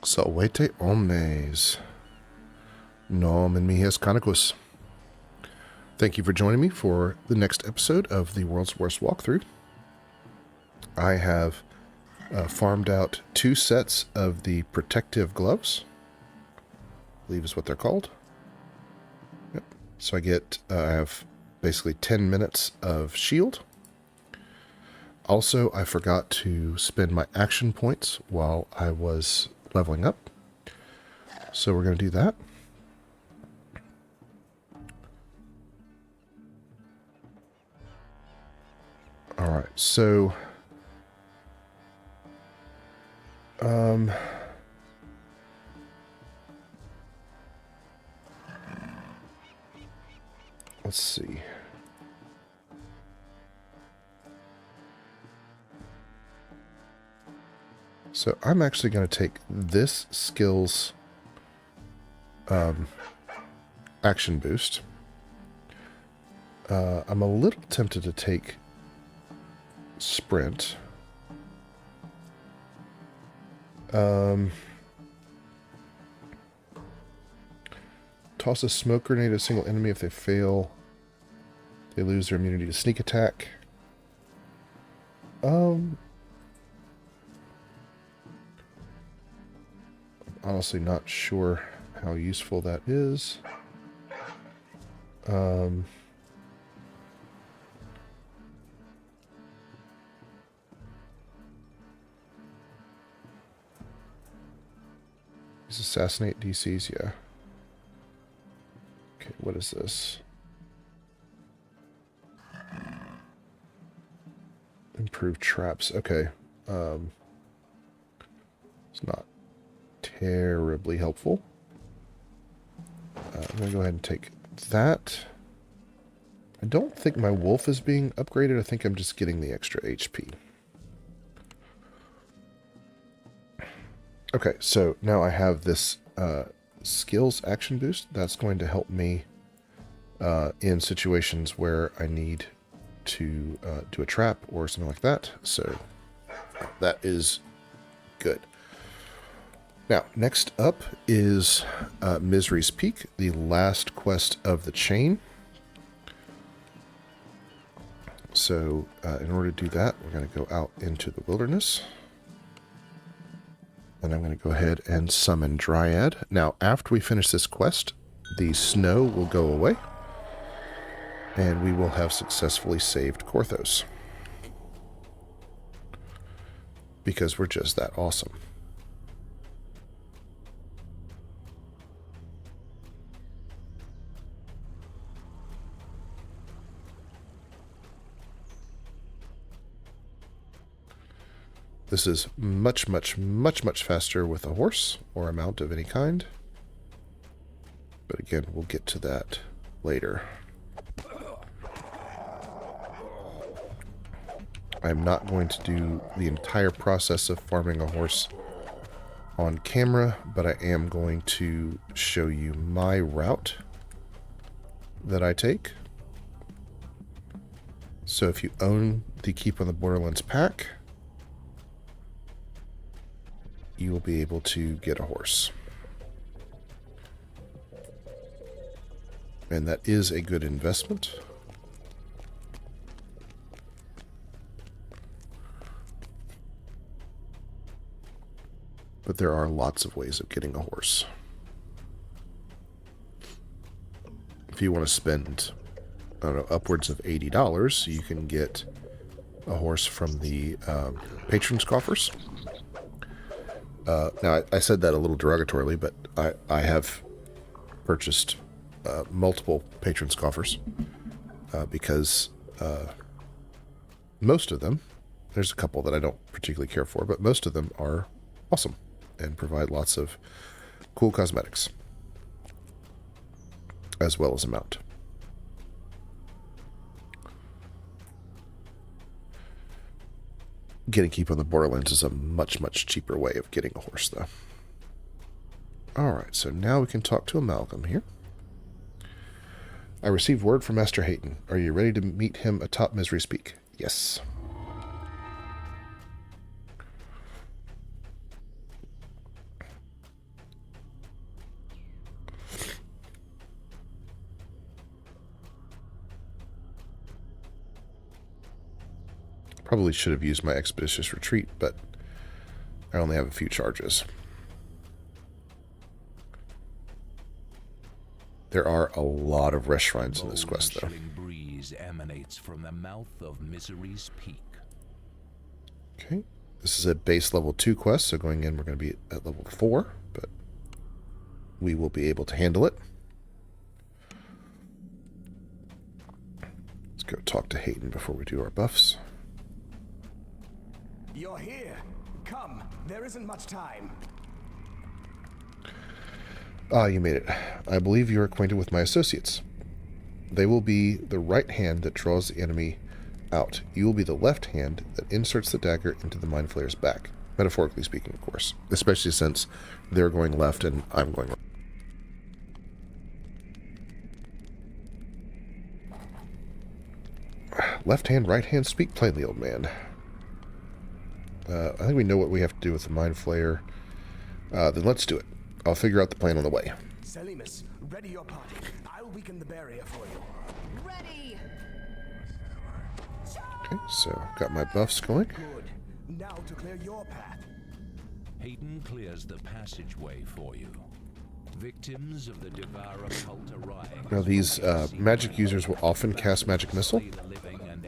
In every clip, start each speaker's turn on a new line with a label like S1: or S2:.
S1: Salvete Omnes. Nomen mihi Conicus. Thank you for joining me for the next episode of the World's Worst Walkthrough. I have farmed out 2 sets of the protective gloves. I believe is what they're called. Yep. So I have basically 10 minutes of shield. Also, I forgot to spend my action points while I was leveling up. So we're going to do that. Alright, so let's see. So I'm actually going to take this skills action boost. I'm a little tempted to take sprint. Toss a smoke grenade at a single enemy. If they fail, they lose their immunity to sneak attack. Honestly not sure how useful that is. These assassinate DCs, yeah. Okay, what is this? Improve traps. Okay. It's not terribly helpful. I'm going to go ahead and take that. I don't think my wolf is being upgraded. I think I'm just getting the extra HP. Okay, so now I have this skills action boost. That's going to help me in situations where I need to do a trap or something like that. So that is good. Now, next up is Misery's Peak, the last quest of the chain. So in order to do that, we're going to go out into the wilderness. And I'm going to go ahead and summon Dryad. Now, after we finish this quest, the snow will go away. And we will have successfully saved Korthos. Because we're just that awesome. This is much, much, much, much faster with a horse or a mount of any kind. But again, we'll get to that later. I'm not going to do the entire process of farming a horse on camera, but I am going to show you my route that I take. So if you own the Keep on the Borderlands pack, you will be able to get a horse. And that is a good investment. But there are lots of ways of getting a horse. If you want to spend, I don't know, upwards of $80, you can get a horse from the patrons' coffers. Now, I said that a little derogatorily, but I have purchased multiple patrons' coffers because most of them, there's a couple that I don't particularly care for, but most of them are awesome and provide lots of cool cosmetics, as well as a mount. Getting Keep on the Borderlands is a much, much cheaper way of getting a horse, though. Alright, so now we can talk to Amalgam here. I received word from Master Hayton. Are you ready to meet him atop Misery's Peak? Yes. Probably should have used my expeditious retreat, but I only have a few charges. There are a lot of rest shrines in this quest, though.
S2: Breeze emanates from the mouth of Misery's Peak.
S1: Okay, this is a base level 2 quest, so going in we're going to be at level 4, but we will be able to handle it. Let's go talk to Hayden before we do our buffs.
S3: You're here. Come, there isn't much time.
S1: Ah, you made it. I believe you're acquainted with my associates. They will be the right hand that draws the enemy out. You will be the left hand that inserts the dagger into the Mind Flayer's back. Metaphorically speaking, of course. Especially since they're going left and I'm going right. Left hand, right hand, speak plainly, old man. I think we know what we have to do with the Mind Flayer. Then let's do it. I'll figure out the plan on the way.
S3: Selimus, ready your party. I'll weaken the barrier for you.
S4: Ready.
S1: Okay, so got my buffs going.
S3: Good. Now to clear your path.
S2: Hayden clears the passageway for you. Victims of the Devourer cult arise.
S1: Now these magic users will often cast Magic Missile.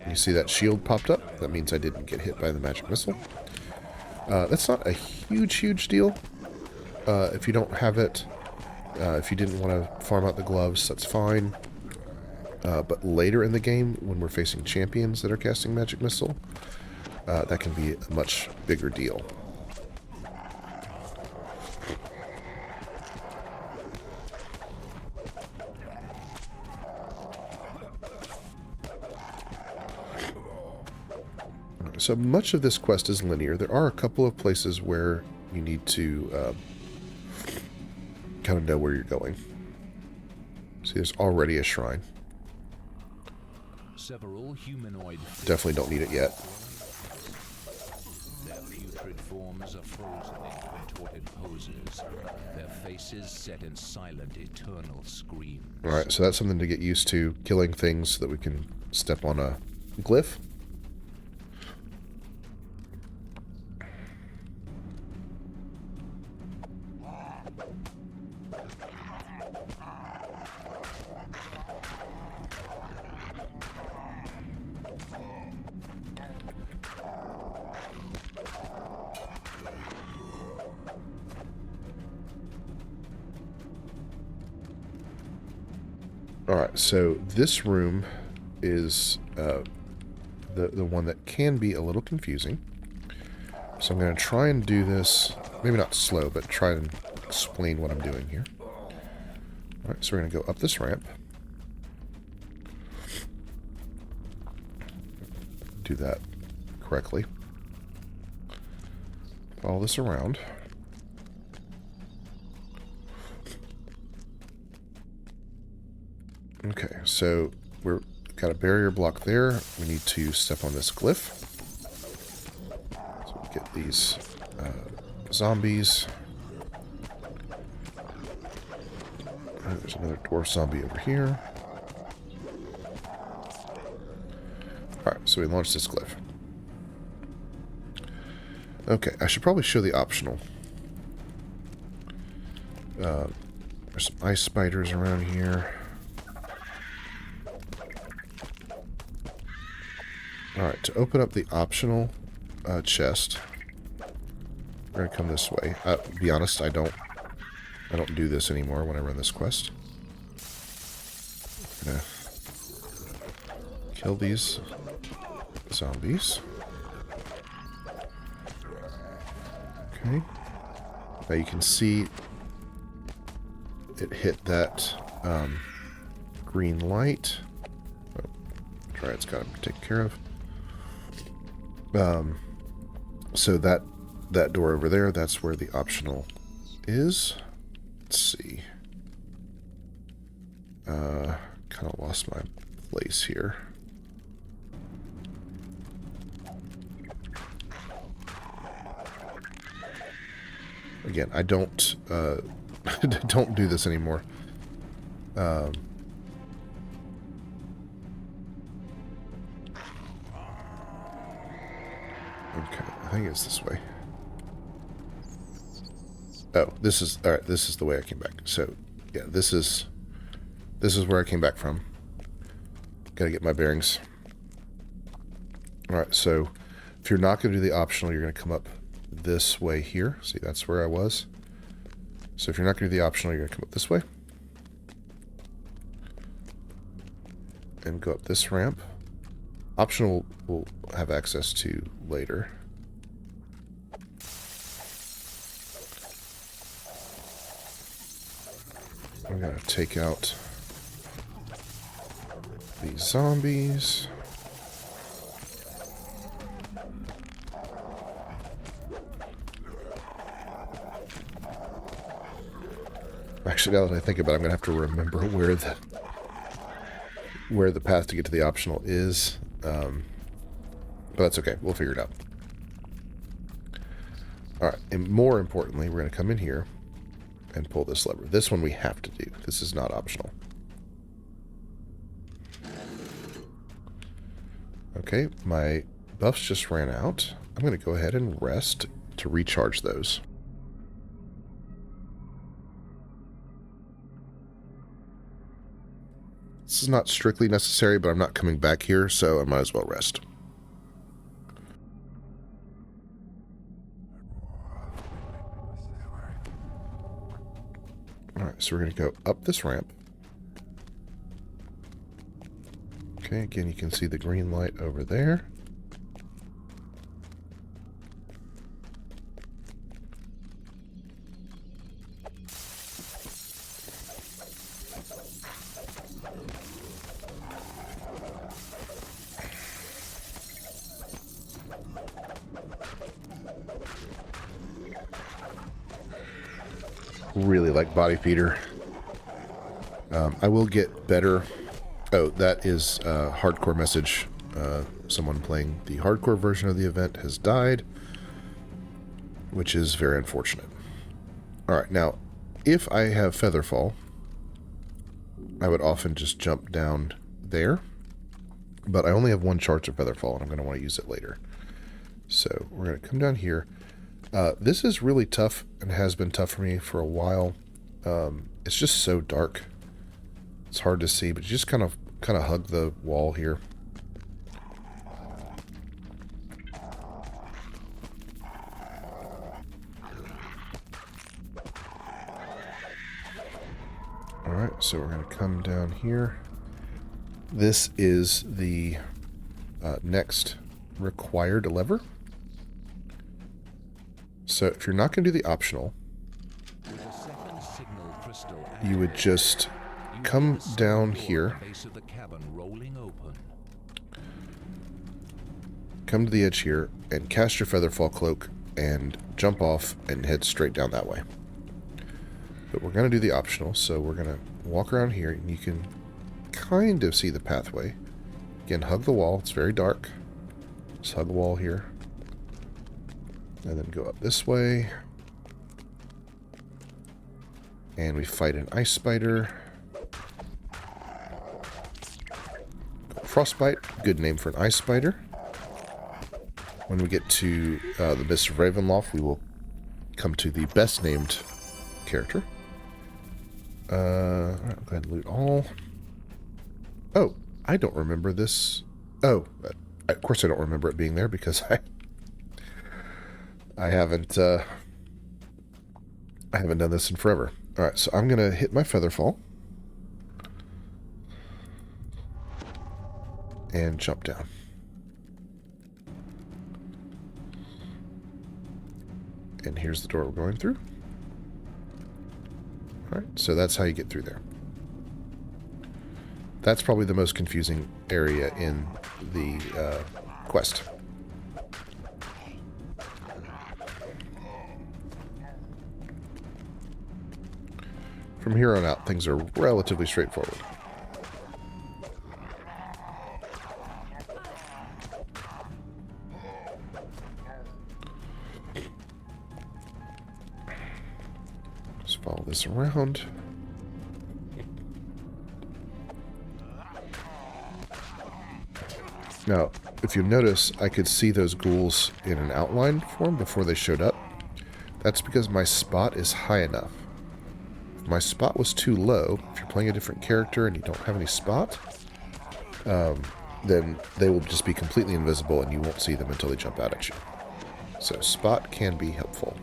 S1: You see that shield popped up? That means I didn't get hit by the Magic Missile. That's not a huge deal. If you don't have it, if you didn't want to farm out the gloves, that's fine. But later in the game, when we're facing champions that are casting Magic Missile, that can be a much bigger deal. So much of this quest is linear. There are a couple of places where you need to kind of know where you're going. See, there's already a shrine.
S2: Several humanoid
S1: Definitely don't need it yet.
S2: Their putrid forms are frozen into contorted poses, their faces set in silent, eternal screams.
S1: Alright, so that's something to get used to, killing things so that we can step on a glyph. Alright, so this room is the one that can be a little confusing. So I'm going to try and do this, maybe not slow, but try and explain what I'm doing here. Alright, so we're going to go up this ramp. Do that correctly. Follow this around. Okay, so we've got a barrier block there. We need to step on this glyph. So we get these zombies. There's another dwarf zombie over here. Alright, so we launch this glyph. Okay, I should probably show the optional. There's some ice spiders around here. Alright, to open up the optional chest, we're going to come this way. To be honest, I don't do this anymore when I run this quest. I'm going to kill these zombies. Okay. Now you can see it hit that green light. Oh, try it's got to take care of. So that door over there, that's where the optional is. Let's see. Kind of lost my place here. Again, I don't don't do this anymore. think it's this way. Oh, this is... Alright, this is the way I came back. So, yeah, this is where I came back from. Gotta get my bearings. Alright, so if you're not going to do the optional, you're going to come up this way here. See, that's where I was. So if you're not going to do the optional, you're going to come up this way. And go up this ramp. Optional we'll have access to later. I'm going to take out these zombies. Actually, now that I think about it, I'm going to have to remember where the path to get to the optional is. But that's okay. We'll figure it out. Alright, and more importantly, we're going to come in here and pull this lever. This one we have to do. This is not optional. Okay, my buffs just ran out. I'm going to go ahead and rest to recharge those. This is not strictly necessary, but I'm not coming back here, so I might as well rest. Alright, so we're going to go up this ramp. Okay, again, you can see the green light over there. Really like body feeder. I will get better. Oh, that is a hardcore message. Someone playing the hardcore version of the event has died, which is very unfortunate. Alright, now, if I have Featherfall, I would often just jump down there, but I only have one charge of Featherfall, and I'm going to want to use it later. So, we're going to come down here. This is really tough and has been tough for me for a while. It's just so dark. It's hard to see, but you just kind of hug the wall here. Alright, so we're going to come down here. This is the next required lever. So if you're not going to do the optional, you would just come down here, come to the edge here, and cast your Featherfall Cloak, and jump off and head straight down that way. But we're going to do the optional, so we're going to walk around here, and you can kind of see the pathway. Again, hug the wall. It's very dark. Just hug the wall here. And then go up this way. And we fight an ice spider. Frostbite, good name for an ice spider. When we get to the Mist of Ravenloft, we will come to the best named character. Alright, I'll go ahead and loot all. Oh, I don't remember this. Oh, of course I don't remember it being there because I haven't done this in forever. Alright, so I'm gonna hit my Featherfall. And jump down. And here's the door we're going through. Alright, so that's how you get through there. That's probably the most confusing area in the quest. From here on out, things are relatively straightforward. Just follow this around. Now, if you notice, I could see those ghouls in an outline form before they showed up. That's because my spot is high enough. If my spot was too low, if you're playing a different character and you don't have any spot, then they will just be completely invisible and you won't see them until they jump out at you. So spot can be helpful.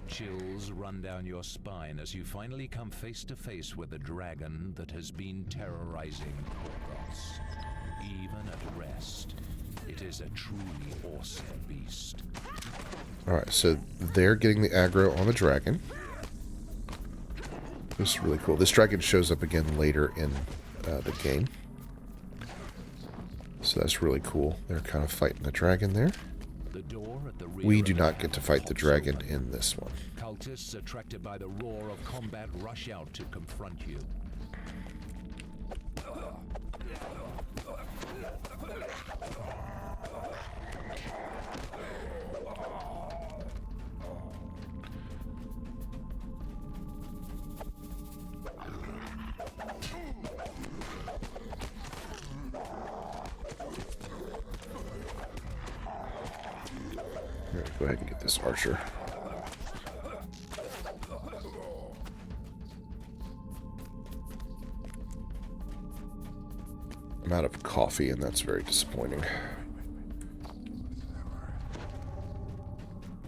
S2: Chills run down your spine as you finally come face to face with the dragon that has been terrorizing Korgos. Even at rest, it is a truly awesome beast.
S1: Alright, so they're getting the aggro on the dragon. This is really cool. This dragon shows up again later in the game. So that's really cool. They're kind of fighting the dragon there.
S2: The door at the rear
S1: We
S2: of
S1: do
S2: the
S1: not get to
S2: house
S1: fight the
S2: pops
S1: dragon
S2: open.
S1: in this one.
S2: Cultists attracted by the roar of combat rush out to confront you.
S1: Here, go ahead and get this archer. I'm out of coffee, and that's very disappointing.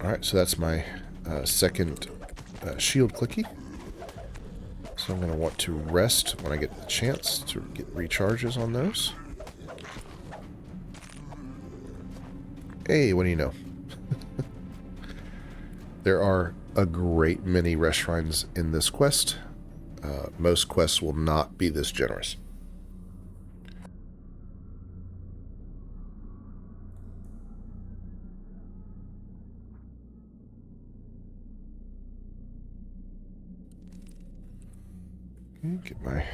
S1: Alright, so that's my second shield clicky. So I'm going to want to rest when I get the chance to get recharges on those. Hey, what do you know? There are a great many rest shrines in this quest. Most quests will not be this generous. Okay, get my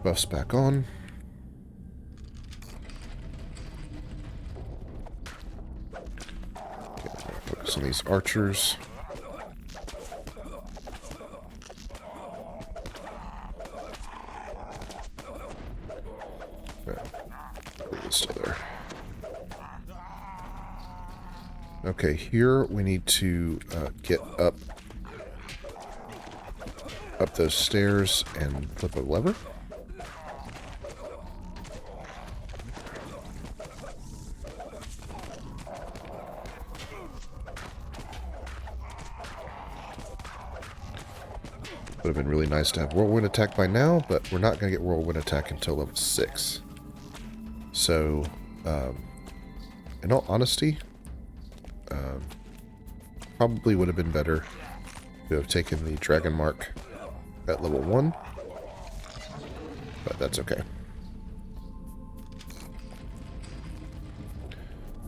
S1: buffs back on. Focus on these archers. It's still there. Okay, here we need to get up those stairs and flip a lever. Would have been really nice to have whirlwind attack by now, but we're not going to get whirlwind attack until level 6. So, in all honesty, probably would have been better to have taken the dragon mark at level 1, but that's okay.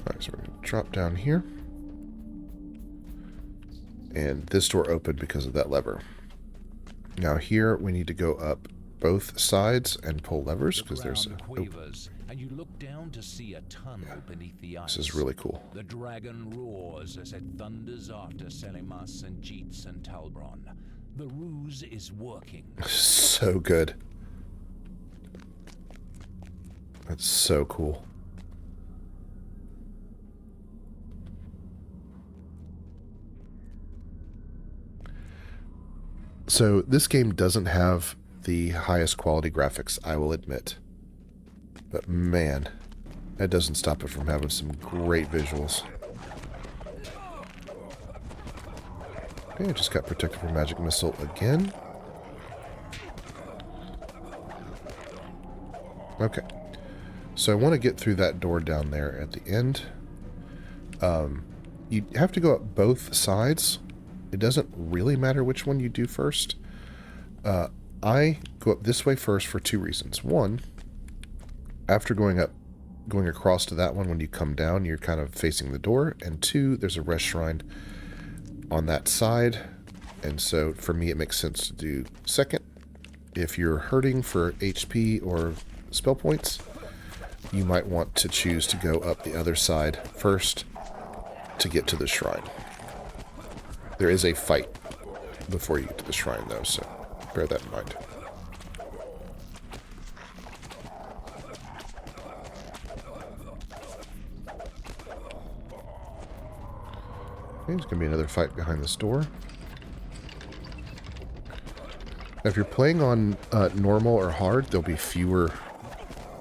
S1: Alright, so we're going to drop down here. And this door opened because of that lever. Now here we need to go up both sides and pull levers because there's a...
S2: quavers, and you look down to see a tunnel beneath the ice.
S1: This is really cool.
S2: The dragon roars as it thunders after Selimas and Jeets and Talbron. The ruse is working.
S1: So good. That's so cool. So this game doesn't have the highest quality graphics, I will admit. But man, that doesn't stop it from having some great visuals. Okay, I just got protected from magic missile again. Okay. So I want to get through that door down there at the end. You have to go up both sides. It doesn't really matter which one you do first. I go up this way first for 2 reasons. One, after going across to that one, when you come down, you're kind of facing the door. And 2, there's a rest shrine on that side. And so for me, it makes sense to do second. If you're hurting for HP or spell points, you might want to choose to go up the other side first to get to the shrine. There is a fight before you get to the shrine, though, so bear that in mind. Okay, there's going to be another fight behind this door. Now, if you're playing on normal or hard, there'll be fewer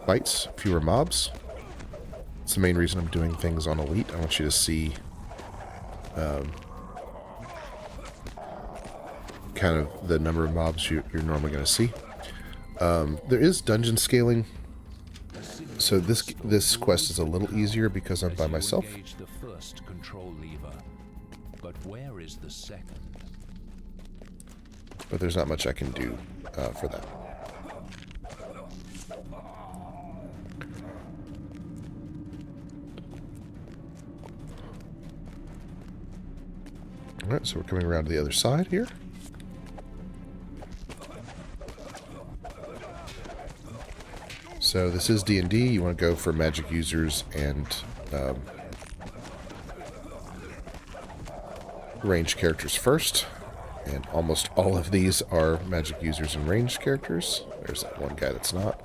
S1: fights, fewer mobs. It's the main reason I'm doing things on Elite. I want you to see kind of the number of mobs you're normally going to see. There is dungeon scaling, so this quest is a little easier because I'm by myself.
S2: Engage the first control lever, but where is the second?
S1: But there's not much I can do for that. Alright, so we're coming around to the other side here. So this is D&D. You want to go for magic users and ranged characters first. And almost all of these are magic users and ranged characters. There's that one guy that's not.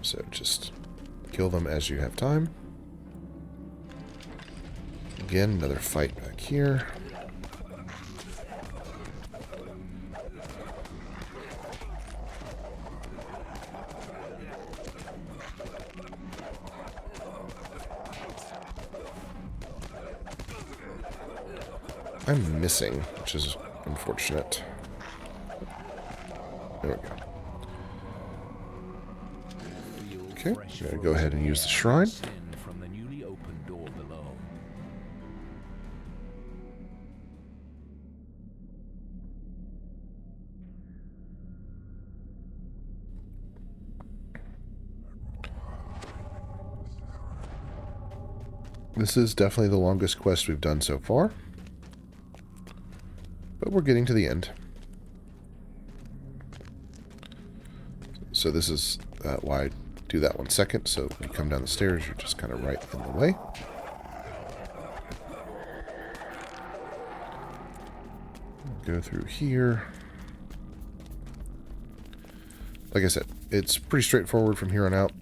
S1: So just kill them as you have time. Again, another fight back here. I'm missing, which is unfortunate. There we go. Okay, I'm going to go ahead and use the shrine.
S2: From the newly opened door below.
S1: This is definitely the longest quest we've done so far. But we're getting to the end. So this is why I do that one second. So when you come down the stairs, you're just kind of right in the way. Go through here. Like I said, it's pretty straightforward from here on out.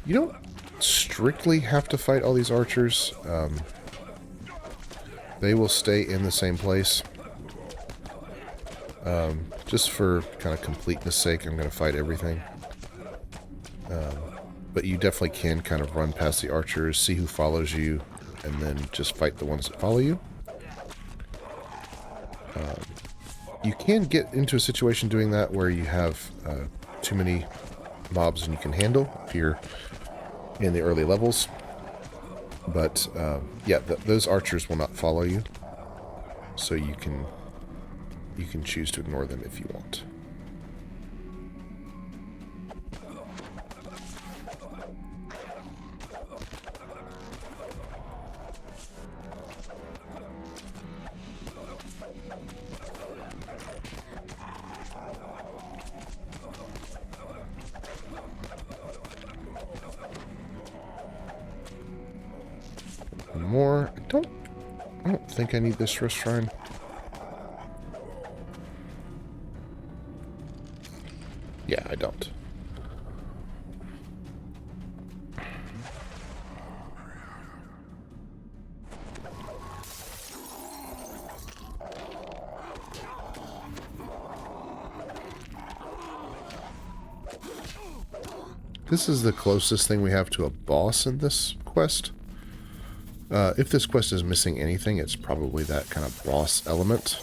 S1: You don't strictly have to fight all these archers. They will stay in the same place. Just for kind of completeness sake, I'm going to fight everything. But you definitely can kind of run past the archers, see who follows you, and then just fight the ones that follow you. You can get into a situation doing that where you have too many mobs than you can handle if you're in the early levels. But yeah, those archers will not follow you, so you can choose to ignore them if you want. More. I don't think I need this rest shrine. Yeah, I don't. This is the closest thing we have to a boss in this quest. If this quest is missing anything, it's probably that kind of boss element.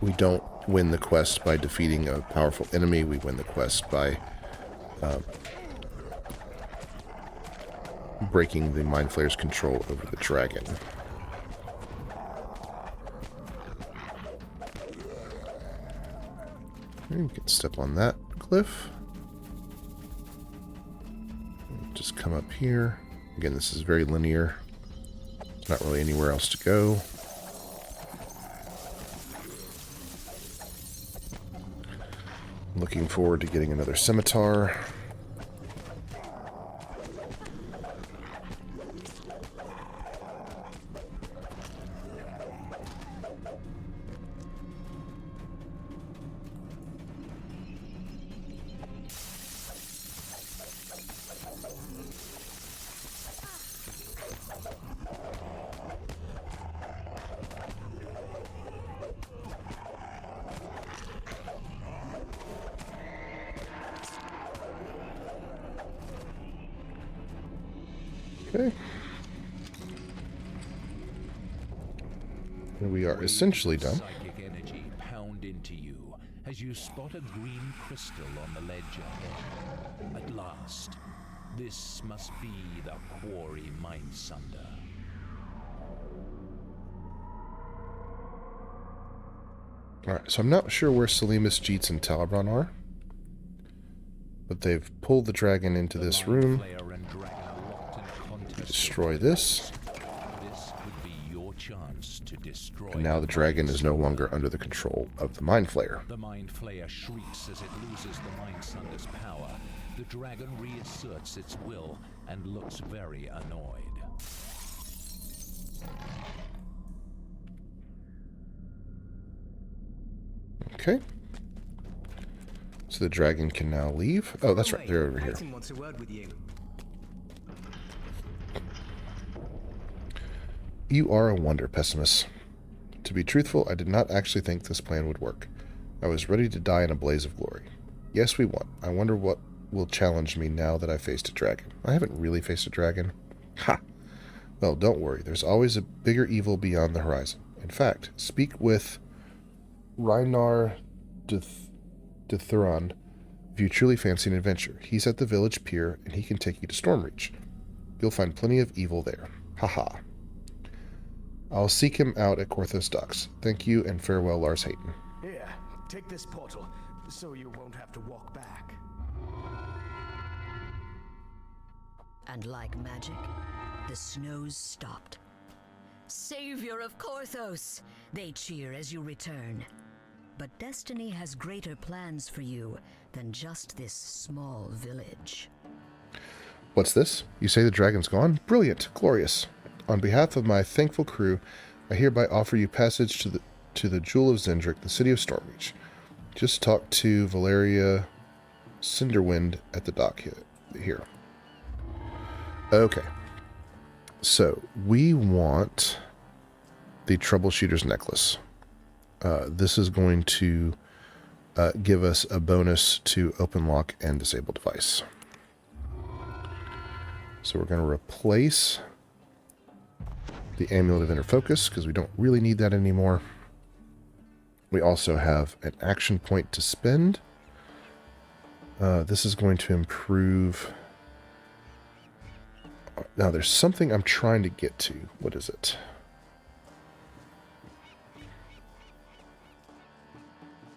S1: We don't win the quest by defeating a powerful enemy. We win the quest by breaking the Mind Flayer's control over the dragon. You can step on that cliff. Just come up here. Again, this is very linear. There's not really anywhere else to go. Looking forward to getting another scimitar. Okay. And we are essentially done.
S2: Psychic energy pound into you as you spot a green crystal on the ledge ahead. At last, this must be the quarry Mindsunder.
S1: Alright, so I'm not sure where Selimus, Jeets, and Talabron are. But they've pulled the dragon into this room. Destroy this.
S2: This could be your chance to destroy.
S1: And now the dragon is no longer under the control of the Mind Flayer.
S2: The Mind Flayer shrieks as it loses the Mindsunder's power. The dragon reasserts its will and looks very annoyed.
S1: Okay. So the dragon can now leave. Oh, that's right. They're over here.
S3: Titan wants a word with you.
S1: You are a wonder, Pessimist. To be truthful, I did not actually think this plan would work. I was ready to die in a blaze of glory. Yes, we won. I wonder what will challenge me now that I faced a dragon. I haven't really faced a dragon. Ha! Well, don't worry. There's always a bigger evil beyond the horizon. In fact, speak with Reinar Thuron if you truly fancy an adventure. He's at the village pier, and he can take you to Stormreach. You'll find plenty of evil there. Ha-ha. I'll seek him out at Korthos Docks. Thank you, and farewell, Lars Hayton.
S3: Here, take this portal, so you won't have to walk back.
S4: And like magic, the snows stopped. Savior of Korthos! They cheer as you return. But destiny has greater plans for you than just this small village.
S1: What's this? You say the dragon's gone? Brilliant. Glorious. On behalf of my thankful crew, I hereby offer you passage to the Jewel of Zendrick, the city of Stormreach. Just talk to Valeria Cinderwind at the dock here. Okay. So, we want the Troubleshooter's Necklace. This is going to give us a bonus to open lock and disable device. So we're going to replace the Amulet of Inner Focus because we don't really need that anymore. We also have an action point to spend. This is going to improve... Now there's something I'm trying to get to. What is it?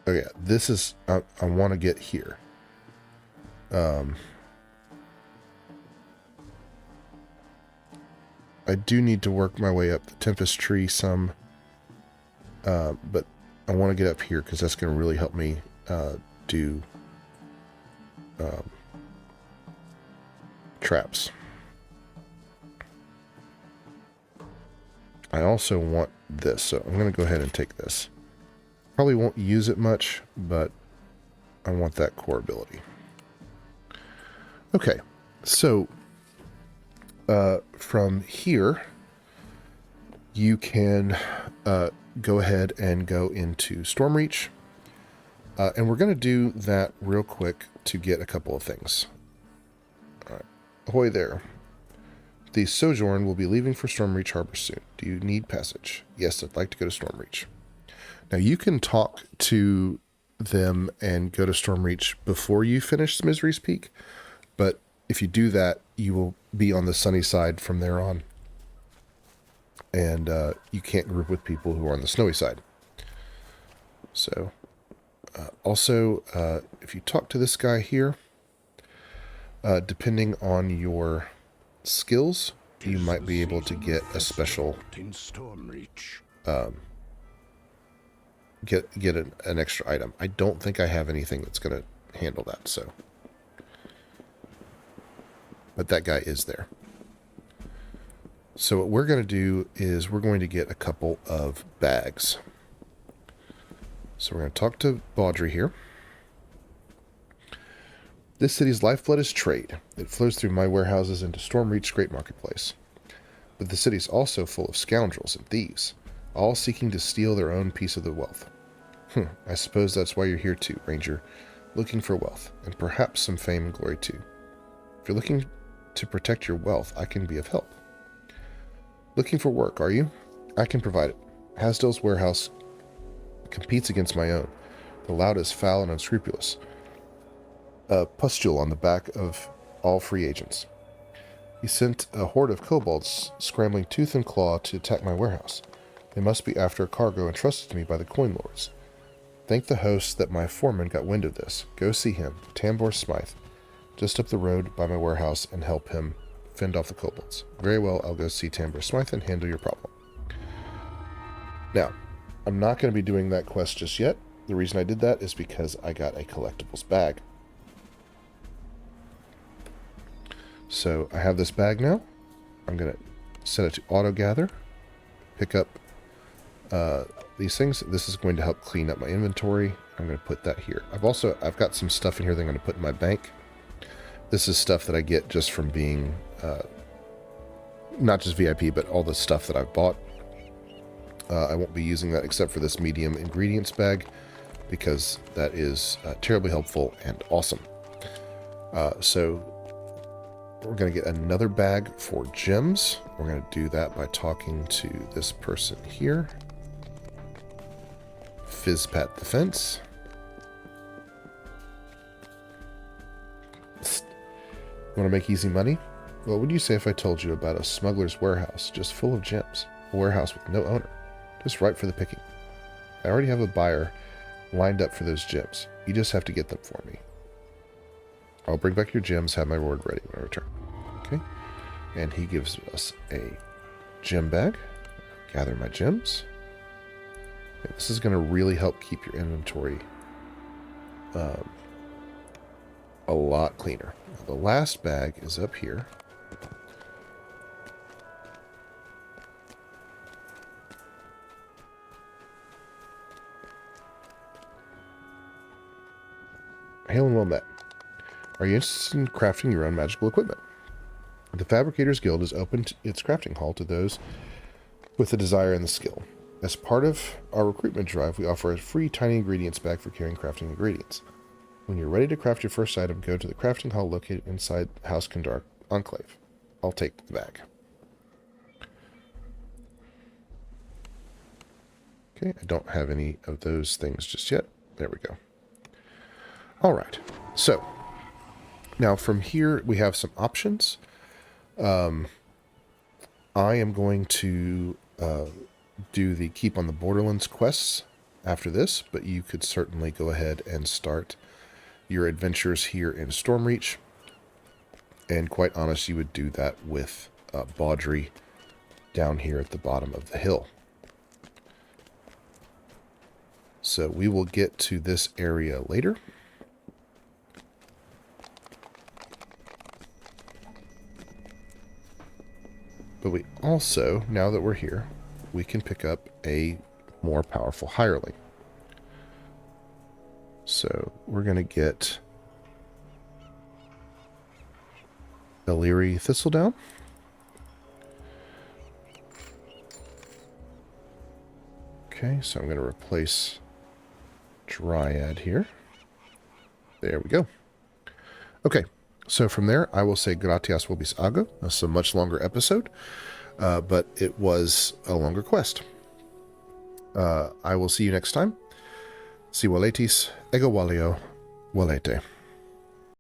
S1: Oh yeah, this is... I want to get here. I do need to work my way up the Tempest Tree some. But I want to get up here because that's going to really help me do traps. I also want this, so I'm going to go ahead and take this. Probably won't use it much, but I want that core ability. Okay, so from here, you can go ahead and go into Stormreach. And we're going to do that real quick to get a couple of things. All right. Ahoy there. The Sojourn will be leaving for Stormreach Harbor soon. Do you need passage? Yes, I'd like to go to Stormreach. Now, you can talk to them and go to Stormreach before you finish Misery's Peak, but if you do that, you will be on the sunny side from there on. And you can't group with people who are on the snowy side. So, also, if you talk to this guy here, depending on your skills, you might be able to get a special get an extra item. I don't think I have anything that's going to handle that, so. But that guy is there. So what we're going to do is we're going to get a couple of bags. So we're going to talk to Baudry here. This city's lifeblood is trade. It flows through my warehouses into Stormreach's great marketplace. But the city's also full of scoundrels and thieves, all seeking to steal their own piece of the wealth. I suppose that's why you're here too, Ranger, looking for wealth, and perhaps some fame and glory too. If you're looking to protect your wealth, I can be of help. Looking for work, are you? I can provide it. Hasdale's warehouse competes against my own. The loud is foul and unscrupulous. A pustule on the back of all free agents. He sent a horde of kobolds scrambling tooth and claw to attack my warehouse. They must be after a cargo entrusted to me by the coin lords. Thank the host that my foreman got wind of this. Go see him, Tambor Smythe, just up the road by my warehouse, and help him fend off the kobolds. Very well, I'll go see Tambor Smythe and handle your problem. Now, I'm not going to be doing that quest just yet. The reason I did that is because I got a collectibles bag. So I have this bag now. I'm going to set it to auto gather, pick up these things. This is going to help clean up my inventory. I'm going to put that here. I've got some stuff in here that I'm going to put in my bank. This is stuff that I get just from being not just VIP, but all the stuff that I've bought. I won't be using that except for this medium ingredients bag, because that is terribly helpful and awesome. So we're going to get another bag for gems. We're going to do that by talking to this person here. Fizzpat the Fence. You want to make easy money? What would you say if I told you about a smuggler's warehouse just full of gems? A warehouse with no owner. Just ripe for the picking. I already have a buyer lined up for those gems. You just have to get them for me. I'll bring back your gems, have my reward ready when I return. Okay. And he gives us a gem bag. Gather my gems. Okay, this is going to really help keep your inventory a lot cleaner. The last bag is up here. Hail and well met. Are you interested in crafting your own magical equipment? The Fabricators Guild has opened its crafting hall to those with the desire and the skill. As part of our recruitment drive, we offer a free tiny ingredients bag for carrying crafting ingredients. When you're ready to craft your first item, go to the crafting hall located inside House Kandar Enclave. I'll take the bag. Okay, I don't have any of those things just yet. There we go. All right, so now from here we have some options. I am going to do the Keep on the Borderlands quests after this, but you could certainly go ahead and start your adventures here in Stormreach. And quite honest, you would do that with Baudry down here at the bottom of the hill. So we will get to this area later. But we also, now that we're here, we can pick up a more powerful hireling. So we're going to get Illyri Thistledown. Okay, so I'm going to replace Dryad here. There we go. Okay, so from there, I will say gratias vobis ago. That's a much longer episode, but it was a longer quest. I will see you next time. Si valetis, ego valeo, valete.